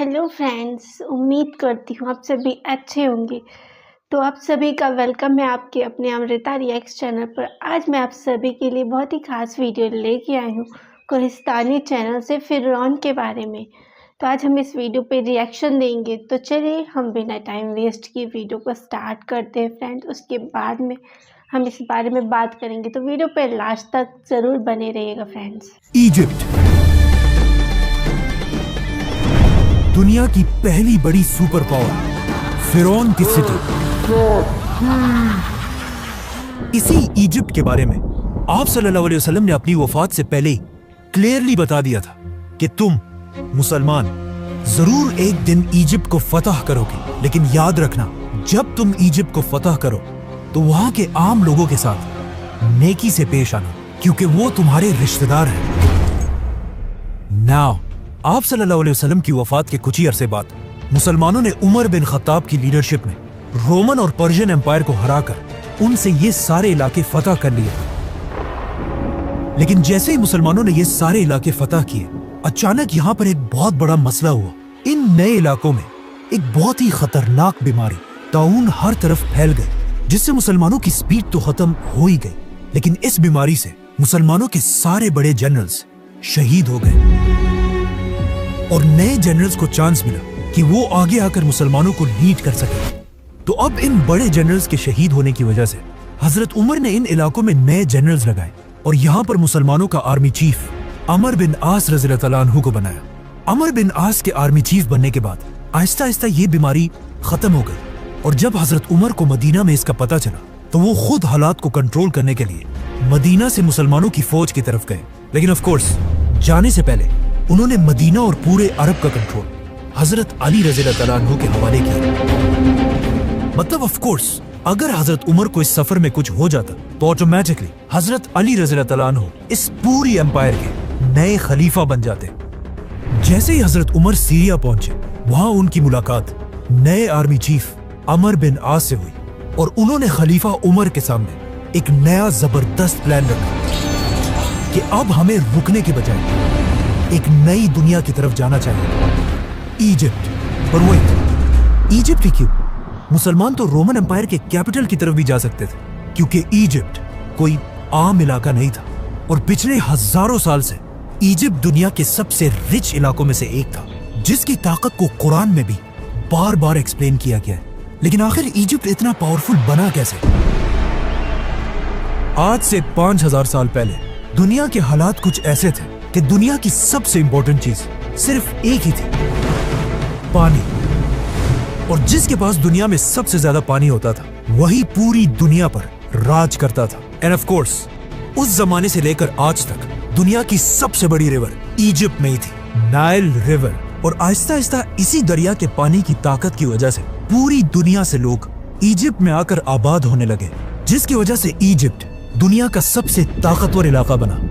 Hello friends, उम्मीद करती हूँ आप सभी अच्छे होंगे। तो आप सभी का वेलकम है आपके अपने अमृता रिएक्ट्स चैनल पर। आज मैं आप सभी के लिए बहुत ही ख़ास वीडियो लेके आई हूँ कोहिस्तानी चैनल से फ़िरौन के बारे में। तो आज हम इस वीडियो पे रिएक्शन देंगे। तो चलिए हम बिना टाइम वेस्ट किए वीडियो को स्टार्ट करते हैं फ्रेंड्स। उसके बाद में हम इस बारे में बात करेंगे, तो वीडियो पे लास्ट तक ज़रूर बने रहिएगा फ्रेंड्स। इजिप्ट दुनिया की पहली बड़ी सुपर पावर फिरौन की सिटी। इसी इजिप्ट के बारे में आप सल्लल्लाहु अलैहि वसल्लम ने अपनी वफात से पहले क्लियरली बता दिया था कि तुम मुसलमान जरूर एक दिन इजिप्ट को फतह करोगे, लेकिन याद रखना जब तुम इजिप्ट को फतह करो तो वहां के आम लोगों के साथ नेकी से पेश आना, क्योंकि वो तुम्हारे रिश्तेदार हैं। नाउ आप सल्लल्लाहु अलैहि वसल्लम की वफात के कुछ ही अरसे बाद मुसलमानों ने उमर बिन खत्ताब की लीडरशिप में रोमन और पर्शियन एम्पायर को हराकर उनसे ये सारे इलाके फतह कर लिए। लेकिन जैसे ही मुसलमानों ने ये सारे इलाके फतह किए, अचानक यहाँ पर एक बहुत बड़ा मसला हुआ। इन नए इलाकों में एक बहुत ही खतरनाक बीमारी ताउन हर तरफ फैल गई, जिससे मुसलमानों की स्पीड तो खत्म हो ही गई, लेकिन इस बीमारी से मुसलमानों के सारे बड़े जनरल्स शहीद हो गए और नए जनरल्स को चांस मिला कि वो आगे आकर मुसलमानों को लीड कर सके। तो अब इन बड़े जनरल्स के शहीद होने की वजह से हजरत उमर ने इन इलाकों में नए जनरल्स लगाए और यहाँ पर मुसलमानों का आर्मी चीफ अमर बिन आस रज़ियल्लाहु अन्हु को बनाया। अमर बिन आस के आर्मी चीफ बनने के बाद आहिस्ता आहिस्ता ये बीमारी खत्म हो गई और जब हजरत उमर को मदीना में इसका पता चला तो वो खुद हालात को कंट्रोल करने के लिए मदीना से मुसलमानों की फौज की तरफ गए। लेकिन ऑफ कोर्स जाने से पहले उन्होंने मदीना और पूरे अरब का कंट्रोल हजरत अली रज़ियल्लाहु अन्हु के हवाले किया। मतलब ऑफ कोर्स अगर हजरत उमर को इस सफर में कुछ हो जाता तो ऑटोमेटिकली हजरत अली रज़ियल्लाहु अन्हु इस पूरी एम्पायर के नए खलीफा बन जाते। जैसे ही हजरत उमर सीरिया पहुंचे, वहां उनकी मुलाकात नए आर्मी चीफ अमर बिन आस से हुई और उन्होंने खलीफा उमर के सामने एक नया जबरदस्त प्लान रखा कि अब हमें रुकने के बजाय एक नई दुनिया की तरफ जाना चाहिए, इजिप्ट। पर वेट, इजिप्ट ही क्यों? मुसलमान तो रोमन एम्पायर के कैपिटल की तरफ भी जा सकते थे, क्योंकि इजिप्ट कोई आम इलाका नहीं था और पिछले हजारों साल से इजिप्ट दुनिया के सबसे रिच इलाकों में से एक था, जिसकी ताकत को कुरान में भी बार बार एक्सप्लेन किया गया है। लेकिन आखिर इजिप्ट इतना पावरफुल बना कैसे? आज से 5000 साल पहले दुनिया के हालात कुछ ऐसे थे कि दुनिया की सबसे इंपॉर्टेंट चीज सिर्फ एक ही थी, पानी। और जिसके पास दुनिया में सबसे ज्यादा पानी होता था वही पूरी दुनिया पर राज करता था। एंड ऑफ कोर्स उस जमाने से लेकर आज तक दुनिया की सबसे बड़ी रिवर इजिप्ट में ही थी, नाइल रिवर। और आहिस्ता आहिस्ता इसी दरिया के पानी की ताकत की वजह से पूरी दुनिया से लोग इजिप्ट में आकर आबाद होने लगे, जिसकी वजह से इजिप्ट दुनिया का सबसे ताकतवर इलाका बना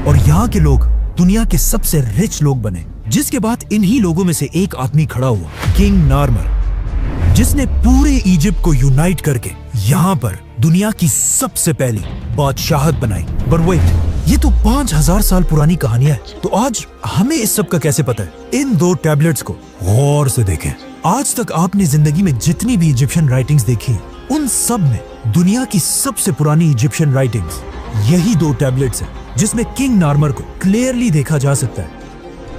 और यहाँ के लोग दुनिया के सबसे रिच लोग बने। जिसके बाद इन्हीं लोगों में से एक आदमी खड़ा हुआ, किंग नार्मर, जिसने पूरे इजिप्ट को यूनाइट करके यहाँ पर दुनिया की सबसे पहली बादशाहत बनाई। पर वेट, ये तो 5000 साल पुरानी कहानियां है, तो आज हमें इस सब का कैसे पता है? इन दो टैबलेट्स को गौर से देखें। आज तक आपने जिंदगी में जितनी भी इजिप्शियन राइटिंग्स देखी, उन सब में दुनिया की सबसे पुरानी इजिप्शियन राइटिंग्स यही दो टैबलेट्स हैं, जिसमें किंग नार्मर को क्लियरली देखा जा सकता है।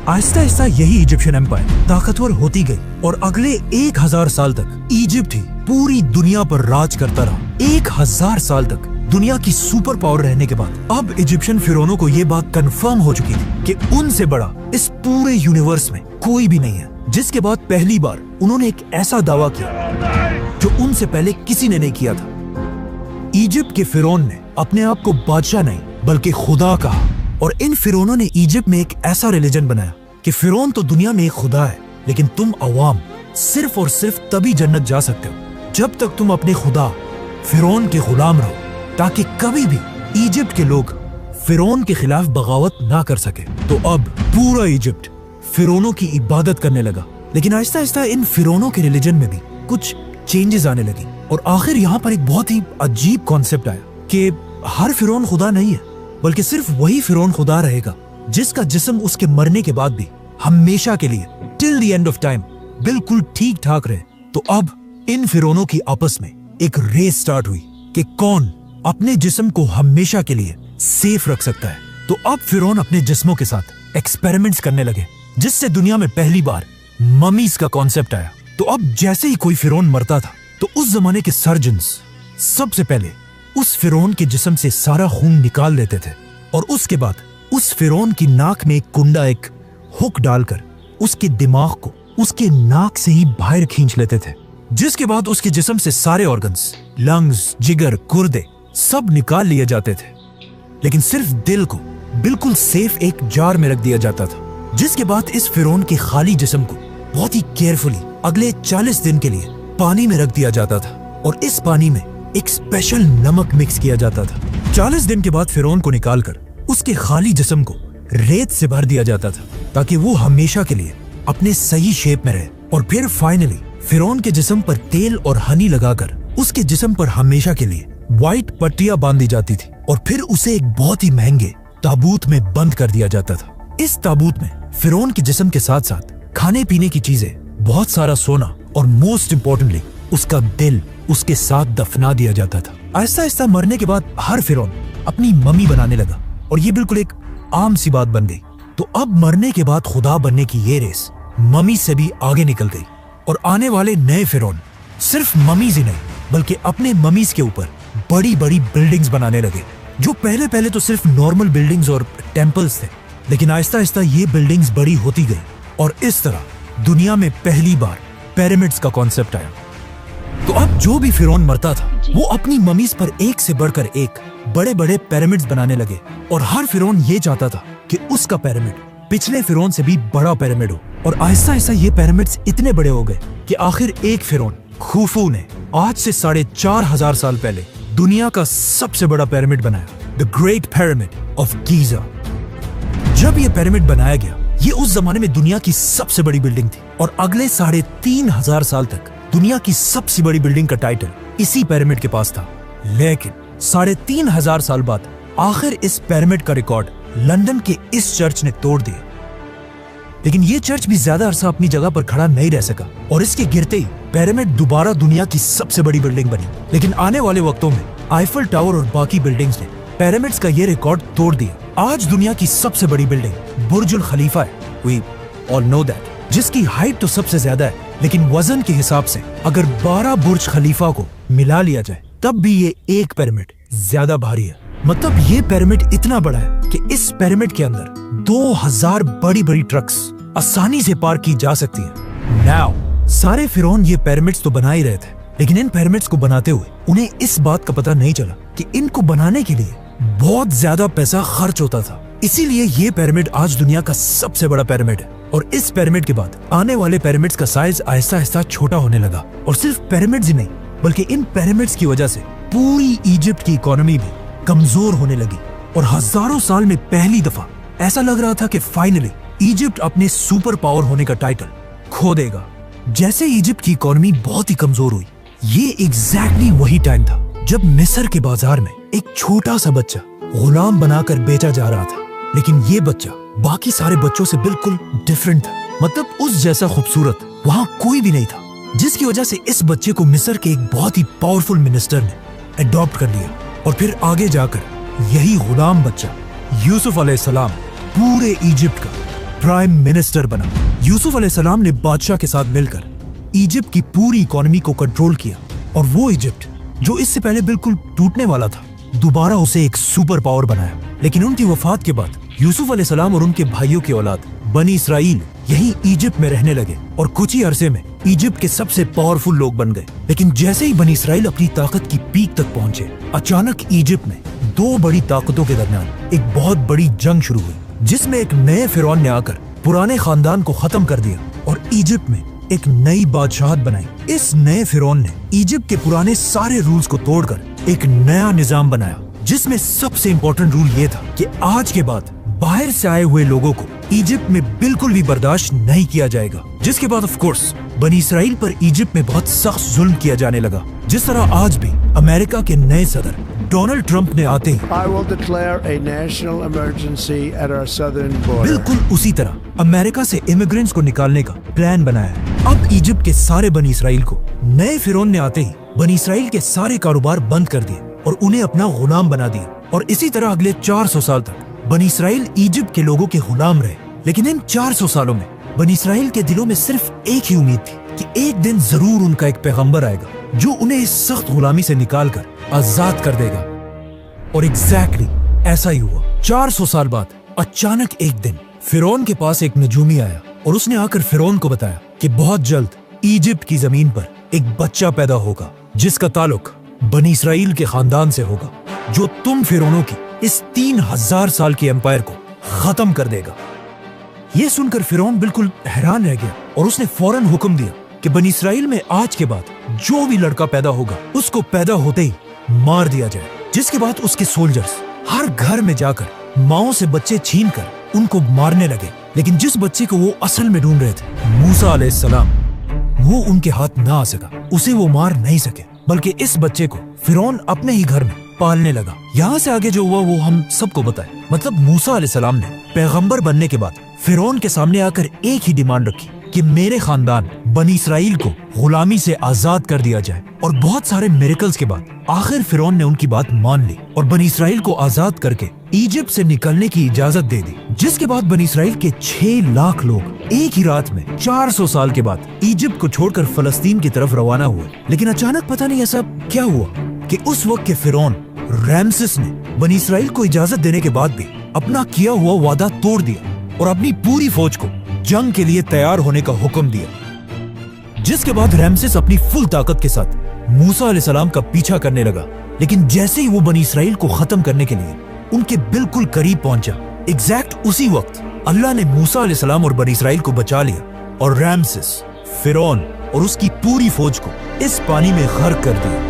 आहिस्ता आहिस्ता यही इजिप्शियन एम्पायर ताकतवर होती गई और अगले 1000 साल तक इजिप्ट ही पूरी दुनिया पर राज करता रहा। 1000 साल तक दुनिया की सुपर पावर रहने के बाद अब इजिप्शियन फिरौनों को यह बात कंफर्म हो चुकी थी कि उनसे बड़ा इस पूरे यूनिवर्स में कोई भी नहीं है। जिसके बाद पहली बार उन्होंने एक ऐसा दावा किया जो उनसे पहले किसी ने नहीं किया था। इजिप्ट के फिरौन ने अपने आप को बादशाह नहीं बल्कि खुदा कहा और इन फिरौनों ने इजिप्ट में एक ऐसा रिलीजन बनाया कि फिरौन तो दुनिया में एक खुदा है, लेकिन तुम अवाम सिर्फ और सिर्फ तभी जन्नत जा सकते हो जब तक तुम अपने खुदा फिरौन के गुलाम रहो, ताकि कभी भी इजिप्ट के लोग फिरौन के खिलाफ बगावत ना कर सके। तो अब पूरा इजिप्ट फिरौनों की इबादत करने लगा। लेकिन आहिस्ता आहिस्ता इन फिरौनों के रिलीजन में भी कुछ चेंजेस आने लगी और आखिर यहाँ पर एक बहुत ही अजीब कॉन्सेप्ट आया कि हर फिरौन खुदा नहीं है, बल्कि सिर्फ वही फिरौन खुदा रहेगा जिसका जिस्म उसके मरने के बाद भी हमेशा के लिए till the end of time बिल्कुल ठीक ठाक रहे, तो अब इन फिरौनों की आपस में एक रेस स्टार्ट हुई कि कौन अपने जिस्म को हमेशा के लिए सेफ रख सकता है। तो अब फिरौन अपने जिस्मों के साथ एक्सपेरिमेंट्स करने लगे, जिससे दुनिया में पहली बार ममीज का कॉन्सेप्ट आया। तो अब जैसे ही कोई फिरौन मरता था तो उस जमाने के सर्जन्स सबसे पहले उस फिरौन के जिस्म से सारा खून निकाल देते थे और उसके बाद उस फिरौन की नाक में एक कुंडा, एक हुक डालकर उसके दिमाग को उसके नाक से ही बाहर खींच लेते थे, जिसके बाद उसके जिस्म से सारे ऑर्गन्स, लंग्स, जिगर, गुर्दे सब निकाल लिए जाते थे, लेकिन सिर्फ दिल को बिल्कुल सेफ एक जार में रख दिया जाता था। जिसके बाद इस फिरौन के खाली जिस्म को बहुत ही केयरफुली अगले 40 दिन के लिए पानी में रख दिया जाता था और इस पानी में एक स्पेशल नमक मिक्स किया जाता था। 40 दिन के बाद फिरौन को निकालकर उसके खाली जिस्म को रेत से भर दिया जाता था ताकि वो हमेशा के लिए अपने सही शेप में रहे। और फिर फाइनली फिरौन के जिस्म पर तेल और हनी लगाकर उसके जिस्म पर हमेशा के लिए व्हाइट पट्टियां बांधी जाती थी और फिर उसे एक बहुत ही महंगे ताबूत में बंद कर दिया जाता था। इस ताबूत में फिरौन के जिस्म के साथ साथ खाने पीने की चीजें, बहुत सारा सोना और मोस्ट इम्पोर्टेंटली उसका दिल उसके साथ दफना दिया जाता था। आहिस्ता आहिस्ता मरने के बाद हर फिरौन अपनी मम्मी बनाने लगा और ये बिल्कुल एक आम सी बात बन गई। तो अब मरने के बाद खुदा बनने की ये रेस मम्मी से भी आगे निकल गई और आने वाले नए फिरौन सिर्फ मम्मीज ही नहीं बल्कि अपने मम्मीज के ऊपर बड़ी बड़ी बिल्डिंग्स बनाने लगे, जो पहले तो सिर्फ नॉर्मल बिल्डिंग्स और टेम्पल्स थे, लेकिन आहिस्ता आहिस्ता ये बिल्डिंग्स बड़ी होती गई और इस तरह दुनिया में पहली बार पिरामिड्स का कॉन्सेप्ट आया। तो अब जो भी फिरौन मरता था वो अपनी ममीज पर एक से बढ़कर एक बड़े बड़े पिरामिड्स बनाने लगे और हर फिरौन ये चाहता था कि उसका पिरामिड पिछले फिरौन से भी बड़ा पिरामिड हो। और आहिस्ता आहिस्ता ये पिरामिड्स इतने बड़े हो गए कि आखिर एक फिरौन खुफू ने आज से 4,500 साल पहले दुनिया का सबसे बड़ा पिरामिड बनाया, the great pyramid of Giza. जब ये पिरामिड बनाया गया, ये उस जमाने में दुनिया की सबसे बड़ी बिल्डिंग थी और अगले 3,500 साल तक दुनिया की सबसे बड़ी बिल्डिंग का टाइटल इसी पिरामिड के पास था। लेकिन 3,500 साल बाद आखिर इस पिरामिड का रिकॉर्ड लंदन के इस चर्च ने तोड़ दिया। लेकिन ये चर्च भी ज्यादा अरसा अपनी जगह पर खड़ा नहीं रह सका और इसके गिरते ही पिरामिड दोबारा दुनिया की सबसे बड़ी बिल्डिंग बनी। लेकिन आने वाले वक्तों में आईफल टावर और बाकी बिल्डिंग्स ने पिरामिड्स का ये रिकॉर्ड तोड़ दिया। आज दुनिया की सबसे बड़ी बिल्डिंग बुर्जुल खलीफा है, वी ऑल नो दैट, जिसकी हाइट तो सबसे ज्यादा है, लेकिन वजन के हिसाब से अगर 12 बुर्ज खलीफा को मिला लिया जाए तब भी ये एक पिरामिड ज्यादा भारी है। मतलब ये पिरामिड इतना बड़ा है कि इस पिरामिड के अंदर 2000 बड़ी बड़ी ट्रक्स आसानी से पार्क की जा सकती है। नाउ सारे फिरौन ये पिरामिड्स तो बना ही रहे थे, लेकिन इन पिरामिड्स को बनाते हुए उन्हें इस बात का पता नहीं चला कि इनको बनाने के लिए बहुत ज्यादा पैसा खर्च होता था। इसीलिए ये पिरामिड आज दुनिया का सबसे बड़ा पिरामिड है और इस पिरामिड के बाद आने वाले पिरामिड्स का साइज आहिस्ता आहिस्ता छोटा होने लगा। और सिर्फ पिरामिड्स ही नहीं बल्कि इन पिरामिड्स की वजह से पूरी इजिप्ट की इकोनॉमी भी कमजोर होने लगी और हजारों साल में पहली दफा ऐसा लग रहा था कि फाइनली इजिप्ट अपने सुपर पावर होने का टाइटल खो देगा। जैसे इजिप्ट की इकोनॉमी बहुत ही कमजोर हुई, ये एग्जैक्टली वही टाइम था जब मिस्र के बाजार में एक छोटा सा बच्चा गुलाम बनाकर बेचा जा रहा था। लेकिन ये बच्चा बाकी सारे बच्चों से बिल्कुल डिफरेंट था। मतलब उस जैसा खूबसूरत वहाँ कोई भी नहीं था, जिसकी वजह से इस बच्चे को मिस्र के एक बहुत ही पावरफुल मिनिस्टर ने अडॉप्ट कर लिया और फिर आगे जाकर यही गुलाम बच्चा यूसुफ अलैहिस्सलाम पूरे इजिप्ट का प्राइम मिनिस्टर बना। यूसुफ अलैहिस्सलाम ने बादशाह के साथ मिलकर इजिप्ट की पूरी इकोनॉमी को कंट्रोल किया और वो इजिप्ट जो इससे पहले बिल्कुल टूटने वाला था, दोबारा उसे एक सुपर पावर बनाया। लेकिन उनकी वफात के बाद यूसुफ अलैहिस्सलाम और उनके भाइयों की औलाद बनी इसराइल यही इजिप्ट में रहने लगे और कुछ ही अरसे में इजिप्ट के सबसे पावरफुल लोग बन गए। लेकिन जैसे ही बनी इसराइल अपनी ताकत की पीक तक पहुंचे, अचानक इजिप्ट में दो बड़ी ताकतों के दरमियान एक बहुत बड़ी जंग शुरू हुई, जिसमें एक नए फिरौन ने आकर पुराने खानदान को खत्म कर दिया और इजिप्ट में एक नई बादशाहत बनाई। इस नए फिरौन ने इजिप्ट के पुराने सारे रूल्स को तोड़कर एक नया निजाम बनाया, जिसमें सबसे इम्पोर्टेंट रूल ये था कि आज के बाद बाहर से आए हुए लोगों को इजिप्ट में बिल्कुल भी बर्दाश्त नहीं किया जाएगा। जिसके बाद ऑफ कोर्स बनी इसराइल पर इजिप्ट में बहुत सख्त जुल्म किया जाने लगा, जिस तरह आज भी अमेरिका के नए सदर डोनाल्ड ट्रंप ने आते ही I will declare a national emergency at our southern border. बिल्कुल उसी तरह अमेरिका से इमिग्रेंट्स को निकालने का प्लान बनाया है। अब इजिप्ट के सारे बनी इसराइल को नए फिरौन ने आते ही बनी इसराइल के सारे कारोबार बंद कर दिए और उन्हें अपना गुलाम बना दिया। और इसी तरह अगले 400 साल तक बनी इसराइल इजिप्ट के लोगों के गुलाम रहे। लेकिन इन 400 सालों में बनी इसराइल के दिलों में सिर्फ एक ही उम्मीद थी कि एक दिन जरूर उनका एक पैगंबर आएगा जो उन्हें इस सख्त गुलामी से निकालकर आजाद कर देगा। और एग्जैक्टली ऐसा ही हुआ। 400 साल बाद अचानक एक दिन फिरौन के पास एक नजूमी आया और उसने आकर फिरौन को बताया कि बहुत जल्द इजिप्ट की जमीन पर एक बच्चा पैदा होगा जिसका ताल्लुक बनी इसराइल के खानदान से होगा, जो तुम फिरौनों की इस 3000 साल की एम्पायर को खत्म कर देगा। ये सुनकर फिरौन बिल्कुल हैरान रह गया और उसने फौरन हुक्म दिया कि बनी इसराइल में आज के बाद जो भी लड़का पैदा होगा उसको पैदा होते ही मार दिया जाए। जिसके बाद उसके सोल्जर्स हर घर में जाकर माओं से बच्चे छीनकर उनको मारने लगे। लेकिन जिस बच्चे को वो असल में ढूंढ रहे थे, मूसा अलैहिस्सलाम, वो उनके हाथ ना आ सका, उसे वो मार नहीं सके, बल्कि इस बच्चे को फिरौन अपने ही घर में पालने लगा। यहाँ से आगे जो हुआ वो हम सबको बताए। मतलब मूसा अलैहिस्सलाम ने पैगंबर बनने के बाद फिरौन के सामने आकर एक ही डिमांड रखी कि मेरे खानदान बनी इसराइल को गुलामी से आजाद कर दिया जाए। और बहुत सारे मिरेकल्स के बाद आखिर फिरौन ने उनकी बात मान ली और बनी इसराइल को आजाद करके इजिप्ट से निकलने की इजाजत दे दी। जिसके बाद बनी इसराइल के 6 लाख लोग एक ही रात में 400 साल के बाद इजिप्ट को छोड़कर फलस्तीन की तरफ रवाना हुए। लेकिन अचानक पता नहीं ऐसा क्या हुआ कि उस वक्त के फिरौन रैमसेस ने बनी इसराइल को इजाजत देने के बाद भी अपना किया हुआ वादा तोड़ दिया और अपनी पूरी फौज को जंग के लिए तैयार होने का हुक्म दिया। जिसके बाद रैमसेस अपनी फुल ताकत के साथ मूसा अलैहिस्सलाम का पीछा करने लगा। लेकिन जैसे ही वो बनी इसराइल को खत्म करने के लिए उनके बिल्कुल करीब पहुंचा, एग्जैक्ट उसी वक्त अल्लाह ने मूसा अलैहिस्सलाम और बनी इसराइल को बचा लिया और रैमसेस, फिरौन और उसकी पूरी फौज को इस पानी में गर्क कर दिया।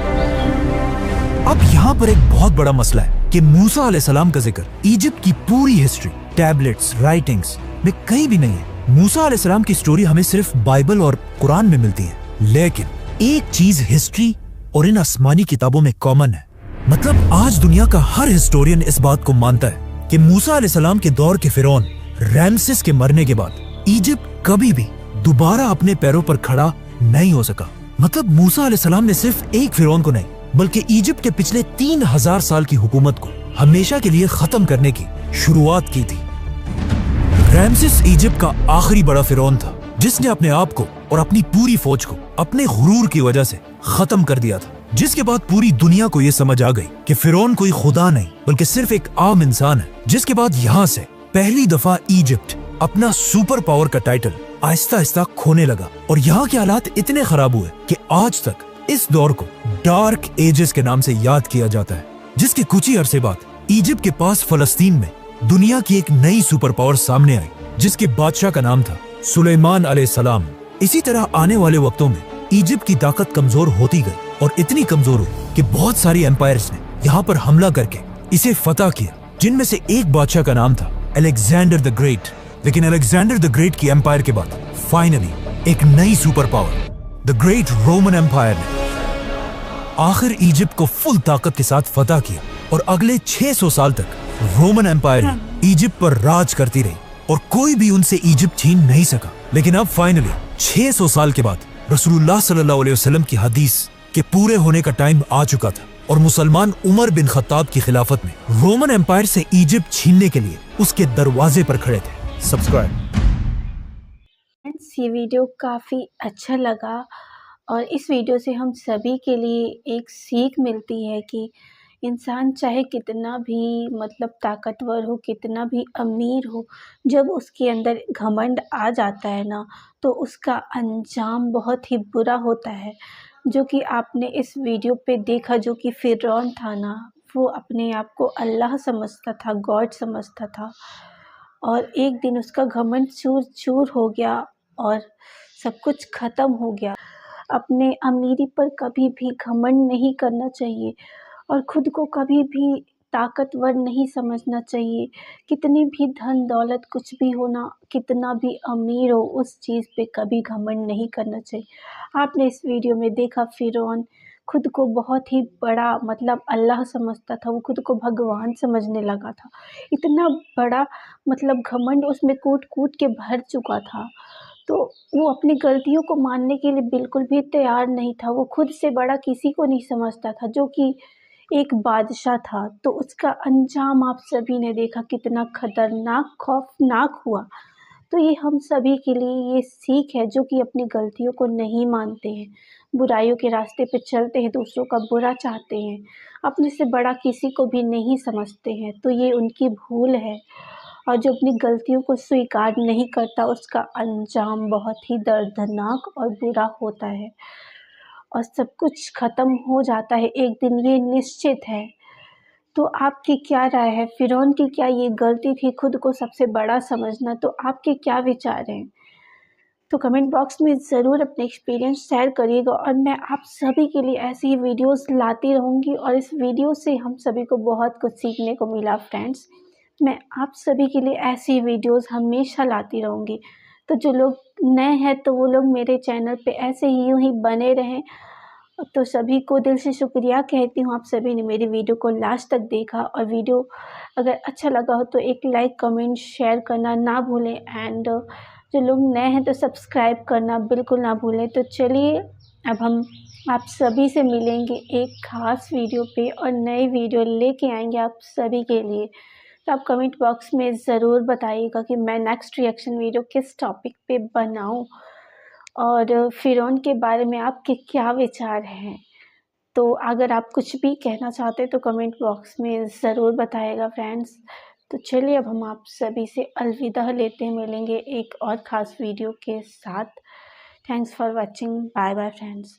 अब यहाँ पर एक बहुत बड़ा मसला है कि मूसा अलैहिस्सलाम का जिक्र इजिप्ट की पूरी हिस्ट्री, टैबलेट्स, राइटिंग्स में कहीं भी नहीं है। मूसा अलैहिस्सलाम की स्टोरी हमें सिर्फ बाइबल और कुरान में मिलती है। लेकिन एक चीज हिस्ट्री और इन आसमानी किताबों में कॉमन है। मतलब आज दुनिया का हर हिस्टोरियन इस बात को मानता है कि मूसा अलैहिस्सलाम के दौर के फिरौन रैमसेस के मरने के बाद इजिप्ट कभी भी दोबारा अपने पैरों पर खड़ा नहीं हो सका। मतलब मूसा अलैहिस्सलाम ने सिर्फ एक फिरौन को नहीं बल्कि इजिप्ट के पिछले 3000 साल की हुकूमत को हमेशा के लिए खत्म करने की शुरुआत की थी। रैमसेस इजिप्ट का आखिरी बड़ा फिरौन था जिसने अपने आप को और अपनी पूरी फौज को अपने गुरूर की वजह से खत्म कर दिया था। जिसके बाद पूरी दुनिया को यह समझ आ गई कि फिरौन कोई खुदा नहीं बल्कि सिर्फ एक आम इंसान है। जिसके बाद यहाँ से पहली दफा इजिप्ट अपना सुपर पावर का टाइटल आहिस्ता आहिस्ता खोने लगा और यहाँ के हालात इतने खराब हुए कि आज तक इस दौर को डार्क एजेस के नाम से याद किया जाता है। जिसके कुछ ही अरसे बाद इजिप्ट के पास फलस्तीन में दुनिया की एक नई सुपर पावर सामने आई जिसके बादशाह का नाम था सुलेमान अलैहिस्सलाम। इसी तरह आने वाले वक्तों में इजिप्ट की ताकत कमजोर होती गई और इतनी कमजोर हुई कि बहुत सारी एम्पायर्स ने यहाँ पर हमला करके इसे फतह किया, जिनमें से एक बादशाह का नाम था अलेक्जेंडर द ग्रेट। लेकिन अलेक्जेंडर द ग्रेट की एम्पायर के बाद फाइनली एक नई super power the great Roman empire ने आखिर इजिप्ट को फुल ताकत के साथ फतह किया और अगले 600 साल तक रोमन एम्पायर इजिप्ट पर राज करती रही और कोई भी उनसे इजिप्ट छीन नहीं सका। लेकिन अब फाइनली 600 साल के बाद रसूलुल्लाह सल्लल्लाहु अलैहि वसल्लम की हदीस के पूरे होने का टाइम आ चुका था और मुसलमान उमर बिन खत्ताब की खिलाफत में रोमन एम्पायर से इजिप्ट छीनने के लिए उसके दरवाजे पर खड़े थे। सब्सक्राइब। ये वीडियो काफ़ी अच्छा लगा और इस वीडियो से हम सभी के लिए एक सीख मिलती है कि इंसान चाहे कितना भी मतलब ताकतवर हो, कितना भी अमीर हो, जब उसके अंदर घमंड आ जाता है ना तो उसका अंजाम बहुत ही बुरा होता है। जो कि आपने इस वीडियो पे देखा, जो कि फिरौन था ना, वो अपने आप को अल्लाह समझता था, गॉड समझता था और एक दिन उसका घमंड चूर चूर हो गया और सब कुछ ख़त्म हो गया। अपने अमीरी पर कभी भी घमंड नहीं करना चाहिए और ख़ुद को कभी भी ताकतवर नहीं समझना चाहिए। कितनी भी धन दौलत कुछ भी हो ना, कितना भी अमीर हो, उस चीज़ पे कभी घमंड नहीं करना चाहिए। आपने इस वीडियो में देखा फिरौन खुद को बहुत ही बड़ा मतलब अल्लाह समझता था, वो खुद को भगवान समझने लगा था। इतना बड़ा मतलब घमंड उसमें कूट-कूट के भर चुका था। तो वो अपनी गलतियों को मानने के लिए बिल्कुल भी तैयार नहीं था। वो खुद से बड़ा किसी को नहीं समझता था, जो कि एक बादशाह था। तो उसका अंजाम आप सभी ने देखा कितना खतरनाक, खौफ़नाक हुआ। तो ये हम सभी के लिए ये सीख है, जो कि अपनी गलतियों को नहीं मानते हैं, बुराइयों के रास्ते पे चलते हैं, दूसरों का बुरा चाहते हैं, अपने से बड़ा किसी को भी नहीं समझते हैं। तो ये उनकी भूल है, और जो अपनी गलतियों को स्वीकार नहीं करता, उसका अंजाम बहुत ही दर्दनाक और बुरा होता है, और सब कुछ ख़त्म हो जाता है एक दिन, ये निश्चित है। तो आपकी क्या राय है? फ़िरौन की क्या ये गलती थी खुद को सबसे बड़ा समझना? तो आपके क्या विचार हैं? तो कमेंट बॉक्स में ज़रूर अपने एक्सपीरियंस शेयर करिएगा, और मैं आप सभी के लिए ऐसी ही वीडियोस लाती रहूँगी, और इस वीडियो से हम सभी को बहुत कुछ सीखने को मिला फ्रेंड्स। मैं आप सभी के लिए ऐसी वीडियोस हमेशा लाती रहूँगी। तो जो लोग नए हैं, तो वो लोग मेरे चैनल पे ऐसे ही यूँ ही बने रहें। तो सभी को दिल से शुक्रिया कहती हूँ, आप सभी ने मेरी वीडियो को लास्ट तक देखा, और वीडियो अगर अच्छा लगा हो तो एक लाइक, कमेंट, शेयर करना ना भूलें, एंड जो लोग नए हैं तो सब्सक्राइब करना बिल्कुल ना भूलें। तो चलिए, अब हम आप सभी से मिलेंगे एक ख़ास वीडियो पे, और नई वीडियो लेके आएंगे आप सभी के लिए। तो आप कमेंट बॉक्स में ज़रूर बताइएगा कि मैं नेक्स्ट रिएक्शन वीडियो किस टॉपिक पे बनाऊं, और फ़िरौन के बारे में आपके क्या विचार हैं। तो अगर आप कुछ भी कहना चाहते हैं तो कमेंट बॉक्स में ज़रूर बताइएगा फ्रेंड्स। तो चलिए, अब हम आप सभी से अलविदा लेते हैं, मिलेंगे एक और ख़ास वीडियो के साथ। Thanks for watching, bye bye friends.